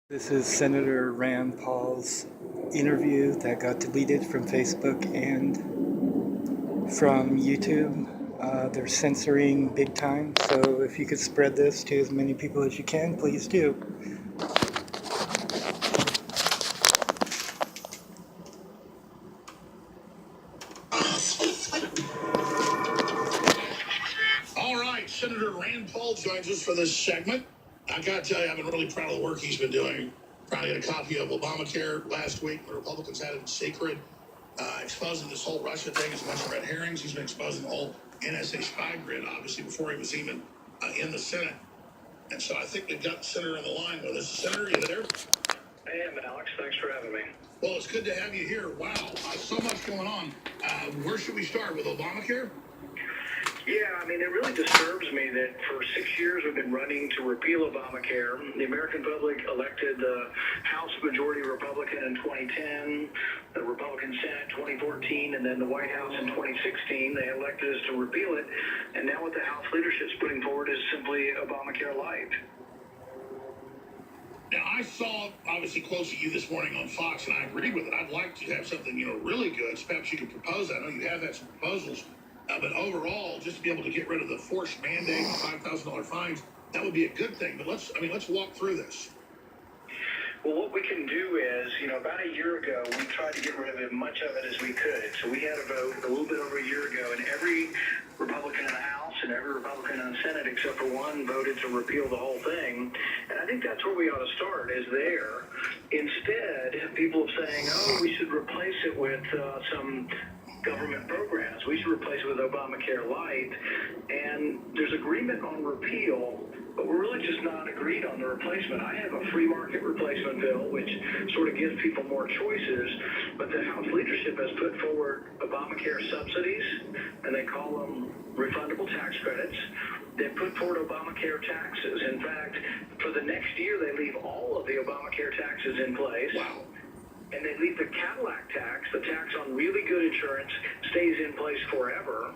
This is Senator Rand Paul's interview that got deleted from Facebook and from YouTube. They're censoring big time, so if you could spread this to as many people as you can, please do. All right, Senator Rand Paul joins us for this segment. I got to tell you, I've been really proud of the work he's been doing. Trying to get a copy of Obamacare last week. The Republicans had it in secret, exposing this whole Russia thing as a bunch of red herrings. He's been exposing the whole NSA spy grid, obviously, before he was even in the Senate. And so I think we've got the senator on the line with us. Senator, you there? I am, Alex. Thanks for having me. Well, it's good to have you here. Wow, so much going on. Where should we start with Obamacare? Yeah, I mean, it really disturbs me that for 6 years we've been running to repeal Obamacare. The American public elected the House Majority Republican in 2010, the Republican Senate 2014, and then the White House in 2016. They elected us to repeal it, and now what the House leadership is putting forward is simply Obamacare Light. Now, I saw, obviously, close to you this morning on Fox, and I agreed with it. I'd like to have something, really good. Perhaps you could propose that. I know you have had some proposals. But overall, just to be able to get rid of the forced mandate and $5,000 fines, that would be a good thing. But let's walk through this. Well, what we can do is, about a year ago, we tried to get rid of as much of it as we could. So we had a vote a little bit over a year ago, and every Republican in the House and every Republican in the Senate, except for one, voted to repeal the whole thing. And I think that's where we ought to start, is there. Instead, people are saying, we should replace it with some government programs. We should replace it with Obamacare Light. And there's agreement on repeal, but we're really just not agreed on the replacement. I have a free market replacement bill, which sort of gives people more choices, but the House leadership has put forward Obamacare subsidies, and they call them refundable tax credits. They put forward Obamacare taxes. In fact, for the next year, they leave all of the Obamacare taxes in place. Wow. And they leave the Cadillac tax, the tax on really good insurance, stays in place forever.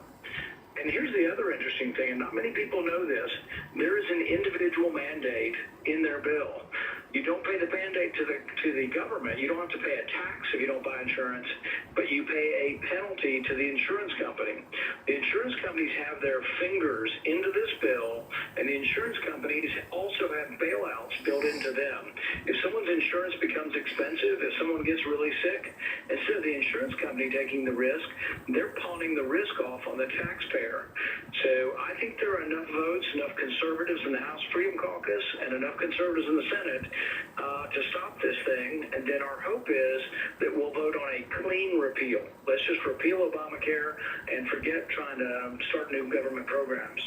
And here's the other interesting thing, and not many people know this. There is an individual mandate in their bill. You don't pay the mandate to the government. You don't have to pay a tax if you don't buy insurance, but you pay a penalty to the insurance company. The insurance companies have their fingers into this bill, and the insurance companies also have bailouts built into them. If someone's insurance becomes expensive, if someone gets really sick, instead of the insurance company taking the risk, they're pawning the risk off on the taxpayer. So I think there are enough votes, enough conservatives in the House Freedom Caucus, and enough conservatives in the Senate to stop this thing. And then our hope is that we'll vote on a clean repeal. Let's just repeal Obamacare and forget trying to start new government programs.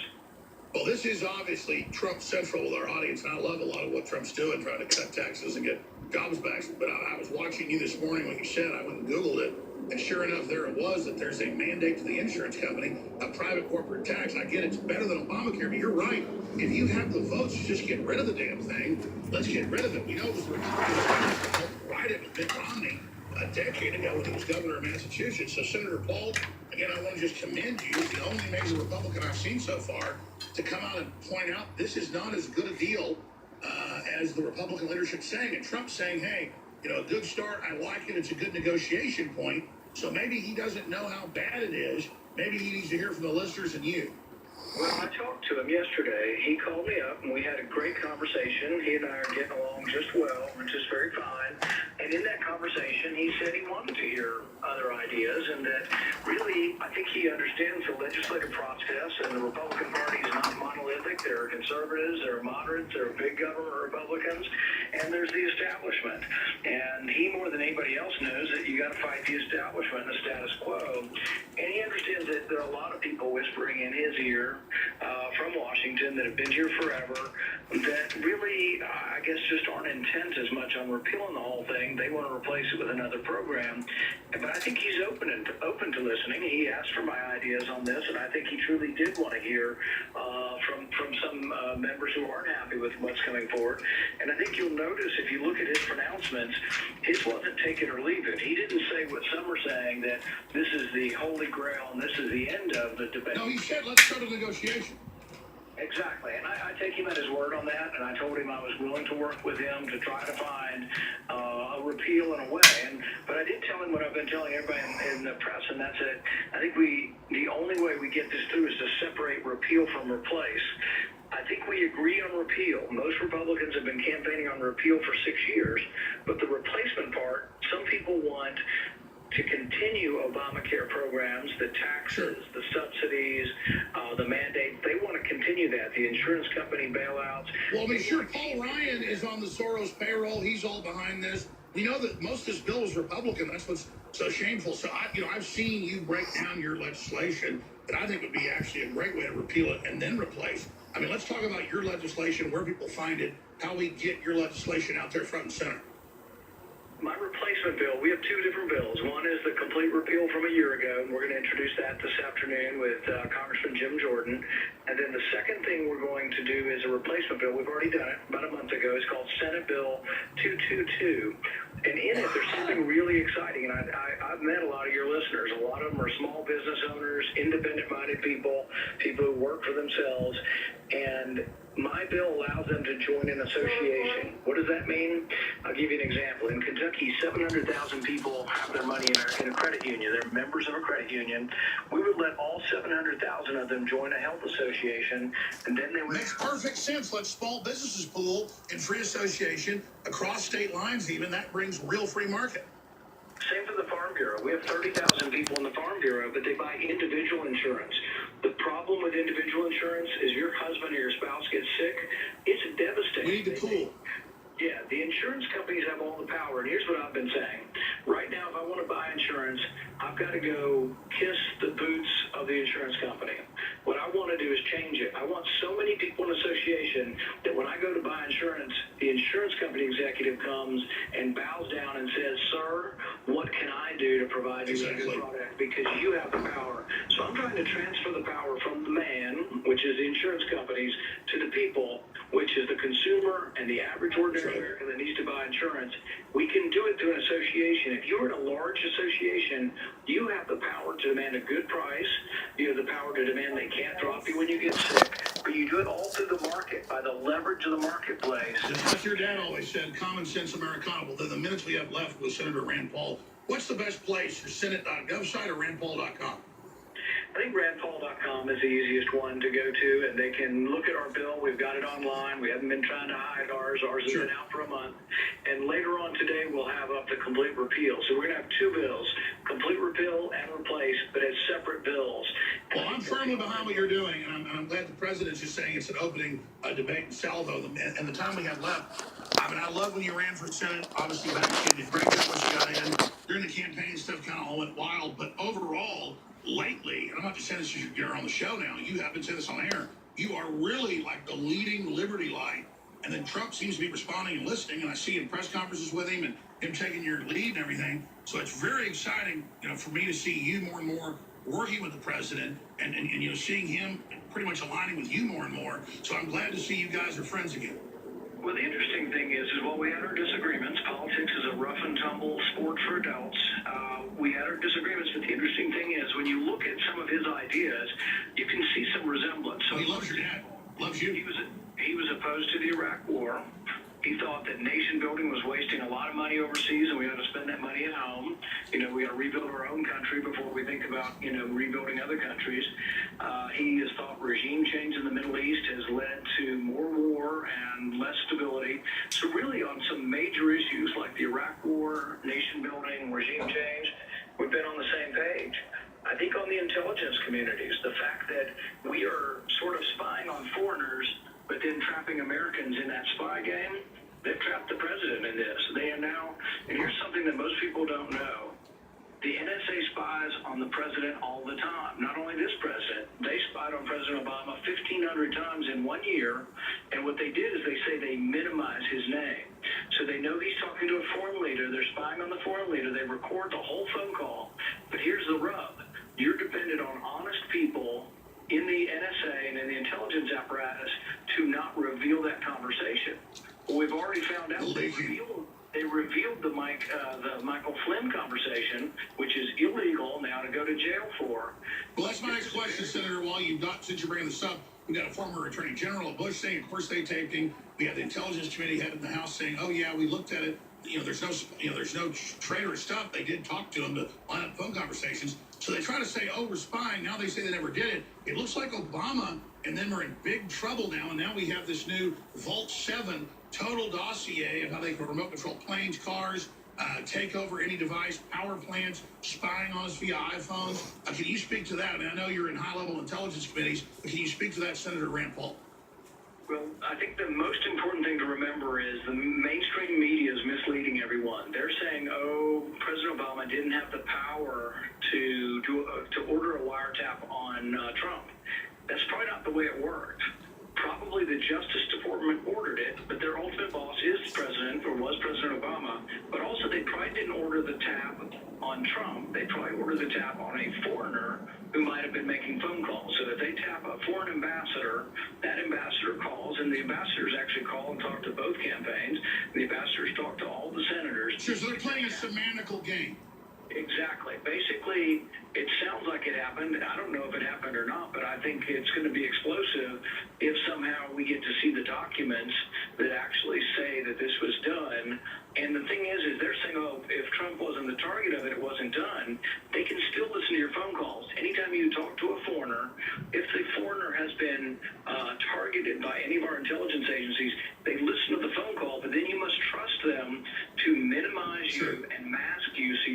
Well, this is obviously Trump central with our audience, and I love a lot of what Trump's doing, trying to cut taxes and get jobs back. But I was watching you this morning when you said, I went and Googled it, and sure enough, there it was, that there's a mandate to the insurance company, a private corporate tax. I get it's better than Obamacare, but you're right. If you have the votes to just get rid of the damn thing, let's get rid of it. We know it was the Republicans that helped write it with Mitt Romney a decade ago when he was governor of Massachusetts. So Senator Paul, again, I want to just commend you. You're the only major Republican I've seen so far to come out and point out this is not as good a deal as the Republican leadership saying. And Trump's saying, hey, a good start. I like it. It's a good negotiation point. So maybe he doesn't know how bad it is. Maybe he needs to hear from the listeners and you. Well, I talked to him yesterday. He called me up, and we had a great conversation. He and I are getting along just well, which is very fine. And in that conversation, he said he wanted to hear other ideas, and that really, I think he understands the legislative process, and the Republican Party is not monolithic. There are conservatives, there are moderates, there are big government Republicans, and there's the establishment. And he, more than anybody else, knows that you got to fight the establishment and the status quo. And he understands that there are a lot of people whispering in his ear from Washington that have been here forever that really, I guess, just aren't intent as much on repealing the whole thing. They want to replace it with another program. But I think he's open to listening. He asked for my ideas on this, and I think he truly did want to hear from some members who aren't happy with what's coming forward. And I think you'll notice if you look at his pronouncements, his wasn't take it or leave it. He didn't say what some are saying, that this is the holy grail and this is the end of the debate. No, he said let's go to negotiation. Exactly, and I take him at his word on that, and I told him I was willing to work with him to try to find a repeal in a way. But I did tell him what I've been telling everybody in the press, and that's it. I think the only way we get this through is to separate repeal from replace. I think we agree on repeal. Most Republicans have been campaigning on repeal for 6 years, but the replacement part, some people want to continue Obamacare programs, the taxes, the subsidies, the mandates. They want to continue that. The insurance company bailouts. Well, I mean, sure, Paul Ryan is on the Soros payroll. He's all behind this. We know that most of this bill is Republican. That's what's so shameful. So, I've seen you break down your legislation that I think would be actually a great way to repeal it and then replace. I mean, let's talk about your legislation, where people find it, how we get your legislation out there front and center. My replacement bill, we have two different bills. One is the complete repeal from a year ago, and we're going to introduce that this afternoon with Congressman Jim Jordan. And then the second thing we're going to do is a replacement bill. We've already done it about a month ago. It's called Senate Bill 222. And in it, there's something really exciting. And I've met a lot of your listeners. A lot of them are small business owners, independent-minded people, people who work for themselves. And my bill allows them to join an association. What does that mean? I'll give you an example. In Kentucky, 700,000 people have their money in a credit union. They're members of a credit union. We would let all 700,000 of them join a health association, and then they would... Makes perfect sense. Let small businesses pool in free association across state lines even. That brings real free market. Same for the Farm Bureau. We have 30,000 people in the Farm Bureau, but they buy individual insurance. The problem with individual insurance is your husband or your spouse gets sick, it's devastating. We need to pool. Yeah, the insurance companies have all the power, and here's what I've been saying. Right now, if I want to buy insurance, I've got to go kiss the boots of the insurance company. What I want to do is change it. I want so many people in association that when I go to buy insurance, the insurance company executive comes and bows down and says, "Sir, what can I do to provide you with a good product? Because you have the power." So I'm trying to transfer the power from the man, which is the insurance companies, to the people, which is the consumer and the average ordinary American that needs to buy insurance. We can do it through an association. If you're in a large association, you have the power to demand a good price. You have the power to demand they can't drop you when you get sick. But you do it all through the market, by the leverage of the marketplace. Just like your dad always said, common sense Americana. Well, then the minutes we have left with Senator Rand Paul, what's the best place, your Senate.gov site or RandPaul.com? I think RandPaul.com is the easiest one to go to, and they can look at our bill. We've got it online. We haven't been trying to hide ours. Ours has been out for a month. And later on today, we'll have up the complete repeal. So we're going to have two bills, complete repeal and replace, but as separate bills. Well, I'm firmly behind what you're doing, and I'm glad the president's just saying it's an opening debate in salvo. And the time we have left, I mean, I love when you ran for Senate. Obviously, back you did great job what you got in. During the campaign, stuff kind of all went wild. But overall, lately, and I'm not just saying this because you're on the show now, you have been saying this on air, you are really like the leading liberty light. And then Trump seems to be responding and listening, and I see in press conferences with him and him taking your lead and everything. So it's very exciting, for me to see you more and more working with the president and seeing him pretty much aligning with you more and more. So I'm glad to see you guys are friends again. Well, the interesting thing is while we had our disagreements, politics is a rough and tumble sport for adults. We had our disagreements, but the interesting thing is when you look at some of his ideas, you can see some resemblance. So he loves your dad. Loves you. He was opposed to the Iraq War. He thought that nation building was wasting a lot of money overseas, and we ought to spend that money at home. We got to rebuild our own country before we think about, rebuilding other countries. He has thought regime change in the Middle East has led to more war and less stability. So really on some major issues like the Iraq War, nation building, regime change, we've been on the same page. I think on the intelligence communities, the fact that we are sort of spying on foreigners but then trapping Americans in that spy game, they've trapped the president in this. They are now, and here's something that most people don't know, the NSA spies on the president all the time. Not only this president, they spied on President Obama 1,500 times in 1 year, and what they did is they say they minimize his name. So they know he's talking to a foreign leader, they're spying on the foreign leader, they record the whole phone call. But here's the rub. You're dependent on honest people in the NSA and in the intelligence apparatus to not reveal that conversation. Well, we've already found out they revealed the Michael Flynn conversation, which is illegal. Now, to go to jail for. Well, that's my next question, Senator. Since you're bringing this up, we got a former Attorney General Bush saying, of course, they taped him. We had the Intelligence Committee head in the House saying, "Oh yeah, we looked at it. There's no traitorous stuff. They did talk to him to line up phone conversations." So they try to say, "Oh, we're spying." Now they say they never did it. It looks like Obama and them are in big trouble now. And now we have this new Vault 7 total dossier of how they can remote control planes, cars, take over any device, power plants, spying on us via iPhones. Can you speak to that? I mean, I know you're in high-level intelligence committees, but can you speak to that, Senator Rand Paul? Well, I think the most important thing to remember is the mainstream media is misleading everyone. They're saying, "Oh, President Obama didn't have the power to order a wiretap on Trump." That's probably not the way it worked. Probably the Justice Department ordered it, but their ultimate boss is the president, or was President Obama. But also, they probably didn't order the tap on Trump. They probably ordered the tap on a foreigner who might have been making phone calls. So that they tap a foreign ambassador, that ambassador calls, and the ambassadors actually call and talk to both campaigns. The ambassadors talk to all the senators. Sure, so they're playing a semantical game. Exactly. Basically, it sounds like it happened. I don't know if it happened or not, but I think it's going to be explosive if somehow we get to see the documents that actually say that this was done. And the thing is they're saying, "Oh, if Trump wasn't the target of it, it wasn't done." They can still listen to your phone calls. Anytime you talk to a foreigner, if the foreigner has been targeted by any of our intelligence agencies, they listen to the phone call, but then you must trust them to minimize you and mask you so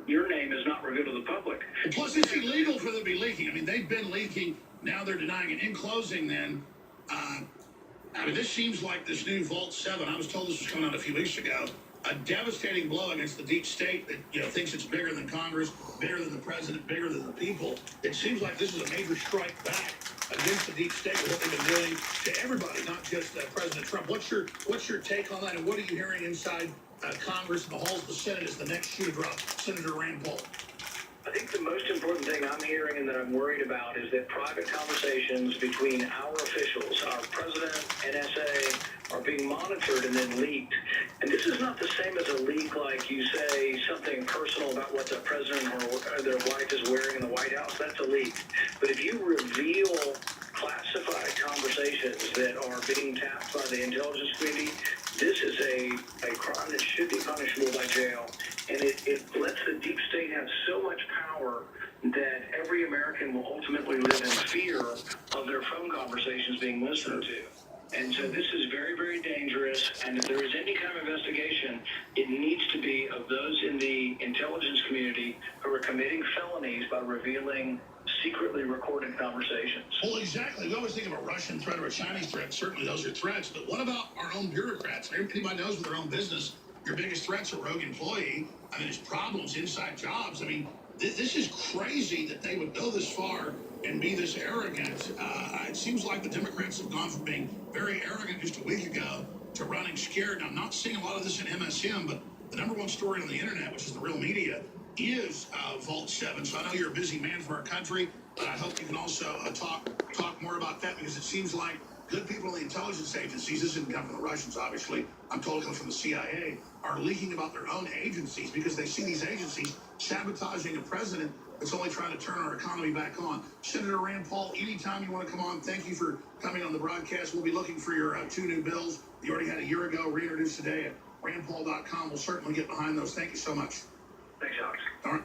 your name is not revealed to the public. Plus, it's illegal for them to be leaking. I mean, they've been leaking. Now they're denying it. In closing, then, I mean, this seems like this new Vault 7. I was told this was coming out a few weeks ago. A devastating blow against the deep state that thinks it's bigger than Congress, bigger than the president, bigger than the people. It seems like this is a major strike back against the deep state with what they've been doing to everybody, not just President Trump. What's your take on that, and what are you hearing inside Congress and the halls of the Senate as the next shoe to drop? Senator Rand Paul. I think the most important thing I'm hearing and that I'm worried about is that private conversations between our officials, our president, NSA, are being monitored and then leaked. And this is not the same as a leak like you say something personal about what the president or their wife is wearing in the White House. That's a leak. But if you reveal classified conversations that are being tapped by the intelligence community, this is a crime that should be punishable by jail. And it lets the deep state have so much power that every American will ultimately live in fear of their phone conversations being listened to. And so this is very, very dangerous. And if there is any kind of investigation, it needs to be of those in the intelligence community who are committing felonies by revealing secretly recorded conversations. Well, exactly. We always think of a Russian threat or a Chinese threat. Certainly those are threats. But what about our own bureaucrats? Anybody knows with their own business, your biggest threat's a rogue employee. I mean, it's problems, inside jobs. I mean, this is crazy that they would go this far and be this arrogant. It seems like the Democrats have gone from being very arrogant just a week ago to running scared. Now, I'm not seeing a lot of this in MSM, but the number one story on the internet, which is the real media, is Vault 7. So I know you're a busy man for our country, but I hope you can also talk more about that, because it seems like good people in the intelligence agencies, this didn't come from the Russians, obviously, I'm told it comes from the CIA, are leaking about their own agencies because they see these agencies sabotaging a president that's only trying to turn our economy back on. Senator Rand Paul, anytime you want to come on, thank you for coming on the broadcast. We'll be looking for your 2 new bills you already had a year ago, reintroduced today at randpaul.com. We'll certainly get behind those. Thank you so much. Thanks, Alex. All right.